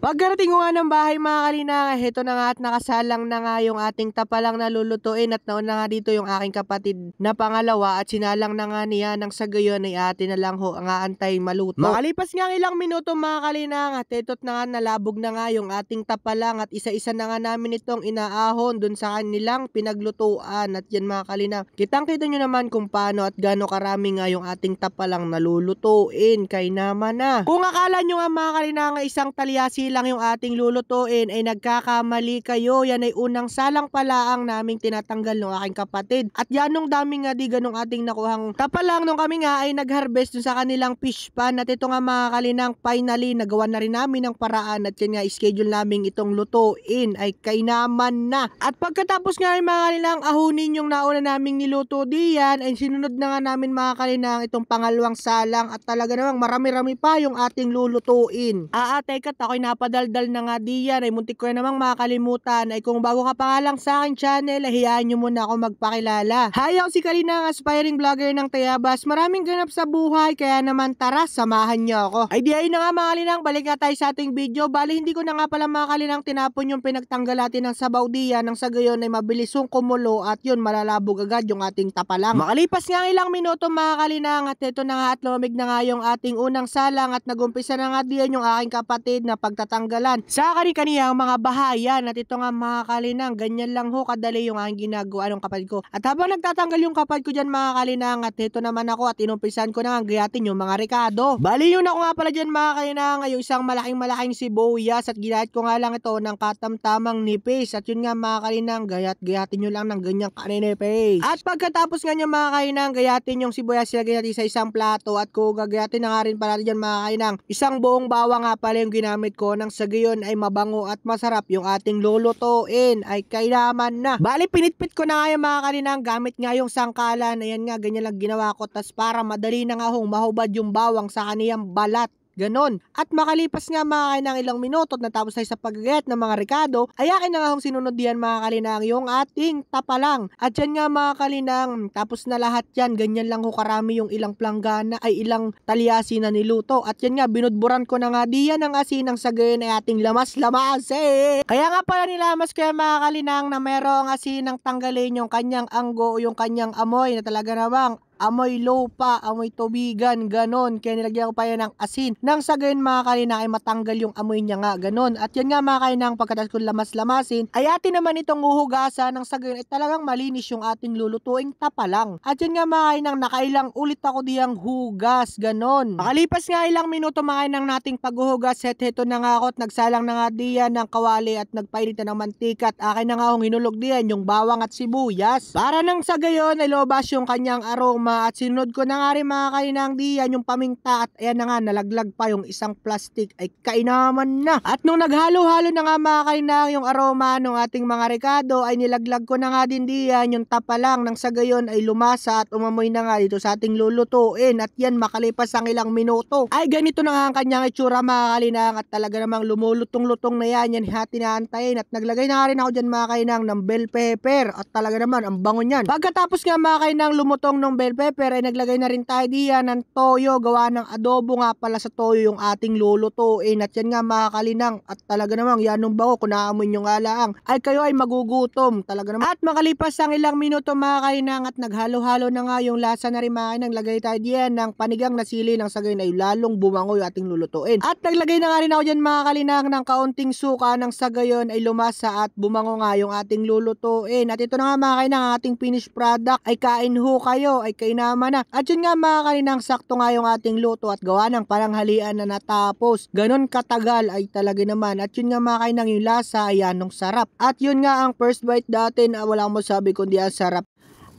Pagkarating ko nga ng bahay mga kalinang, heto na nga at nakasalang na nga yung ating tapalang na lulutuin at nauna nga dito yung aking kapatid na pangalawa at sinalang na nga niya nang sa gayon ay atin na lang ho ang aantay maluto. Makalipas nga ilang minuto mga kalinang at heto't na nga nalabog na nga yung ating tapalang at isa-isa na nga namin itong inaahon dun sa kanilang pinaglutuan at yan mga kalinang. Kitang-kita nyo naman kung paano at gaano karami nga yung ating tapalang nalulutuin kay naman na. Kung akala nyo nga mga kalinang isang talyasi lang yung ating lulutuin ay nagkakamali kayo. Yan ay unang salang pala ang naming tinatanggal ng aking kapatid. At yan nung daming nga di ganong ating nakuhang tapalang nung kami nga ay nag-harvest dun sa kanilang fish pan. At ito nga mga kalinang finally nagawa na rin namin ng paraan at yan nga schedule namin itong lutuin ay kainaman na. At pagkatapos nga mga kalinang ahunin yung nauna naming niluto diyan ay sinunod na nga namin mga kalinang itong pangalawang salang at talaga namang marami-rami pa yung ating lulutuin. Teka, ako'y napadaldal na nga diyan ay muntik ko na namang makalimutan ay kung bago ka pa nga lang sa aking channel ay hayaan nyo muna ako magpakilala. Hi, ako si Kalinang, aspiring vlogger ng Tayabas. Maraming ganap sa buhay kaya naman tara samahan nyo ako. Ay di ay na nga mga kalinang, balik nga tayo sa ating video. Bali hindi ko na nga pala mga kalinang tinapon yung pinagtanggal natin ng sabaw diyan nang sa gayon ay mabilis yung kumulo at yun malalabog agad yung ating tapalang. Makalipas nga ilang minuto mga kalinang at ito na nga at lumamig na nga yung ating unang salang at nagumpisa na nga diyan yung aking kapatid na pagtatanggalan sa kani-kaniyang mga bahayan. At ito nga mga kalinang, ganyan lang ho kadali yung aking ginagawa ng kapatid ko. At habang nagtatanggal yung kapatid ko dyan mga kalinang at ito naman ako at inumpisan ko na nga gayatin yung mga rekado. Bali yun ako nga pala dyan mga kalinang, yung isang malaking sibuyas at ginayat ko nga lang ito ng katamtamang nipis. At yun nga mga kalinang, gayatin nyo lang ng ganyang kaninipis. At pagkatapos nga nyo mga kalinang, gayatin yung sibuyas ilagay natin sa isang plato at kung gagayatin na nga rin pala dyan mga kalinang, isang buong bawang nga pala yung ginamit ko nang sa gayon ay mabango at masarap yung ating lulutuin ay kailangan na. Bali pinitpit ko na nga yung mga kalinang gamit nga yung sangkalan. Ayan nga ganyan lang ginawa ko tas para madali na nga hong mahubad yung bawang sa kaniyang balat. Ganon. At makalipas nga mga kalinang ilang minuto at natapos tayo sa paggagayat ng mga rekado, ay akin na nga hong sinunod diyan mga kalinang yung ating tapalang. At yan nga mga kalinang, tapos na lahat yan, ganyan lang ho karami yung ilang planggana ay ilang talyasi na niluto. At yan nga, binudburan ko na nga diyan ang asin ng sagayon ay ating lamas-lamasi. Kaya nga pala nilamas ko yan mga kalinang na merong asin ng tanggalin yung kanyang anggo, yung kanyang amoy na talaga namang amoy lupa, amoy tubigan, ganon. Kaya nilagyan ko pa yan ng asin. Nang sa gayon mga kalinang ay matanggal yung amoy niya nga, ganon. At yan nga mga kalinang pagkatapos ko lamas-lamasin, ay atin naman itong uhugasan. Nang sa gayon ay talagang malinis yung ating lulutuing tapalang. At yan nga mga kalinang nakailang ulit ako diyang hugas, ganon. Makalipas nga ilang minuto mga kalinang nating paghuhugas, heto na nga ako at nagsalang na nga diyan ng kawali at nagpainit na ng mantika at akin na nga akong hinulog diyan yung bawang at sibuyas. Para nang sa gayon ay lobas yung kanyang aroma. At sinunod ko na nga rin mga kalinang diyan yung paminta at ayan na nga nalaglag pa yung isang plastic ay kainaman na. At nung naghalo-halo na nga mga kalinang yung aroma ng ating mga rekado ay nilaglag ko na nga din diyan yung tapalang nang sa gayon ay lumasa at umamoy na nga dito sa ating lulutuin. At yan makalipas ang ilang minuto ay ganito na nga ang kanyang itsura mga kalinang at talaga namang lumulutong-lutong na yan tinaantayin. At naglagay na nga rin ako dyan mga kalinang ng bell pepper at talaga naman ang bango niyan. Pagkatapos nga mga kalinang lumutong ng bell pepper ay naglagay na rin tayo diyan ng toyo, gawa ng adobo nga pala sa toyo yung ating lulutuin. At yan nga mga kalinang at talaga namang yan nung bango kung naamoy nyo nga lang ay kayo ay magugutom talaga naman. At makalipas ang ilang minuto mga kalinang at naghalo-halo na nga yung lasa na rin mga kalinang, lagay tayo diyan ng panigang na sili ng sagay na lalong bumango yung ating lulutuin. At naglagay na nga rin ako dyan mga kalinang ng kaunting suka ng sagayon ay lumasa at bumango nga yung ating lulutuin. At ito na nga mga kalinang ang ating finished product ay kain ho kayo ay kainaman na. At yun nga mga kalinang sakto nga yung ating luto at gawa ng palanghalian na natapos. Ganon katagal ay talaga naman. At yun nga mga kalinang yung lasa ay anong sarap. At yun nga ang first bite natin wala akong masabi kundi ang sarap.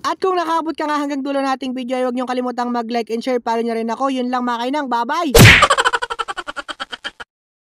At kung nakabot ka nga hanggang dulo nating video ay huwag niyong kalimutang mag-like and share para nyo rin ako. Yun lang mga kalinang. Bye bye!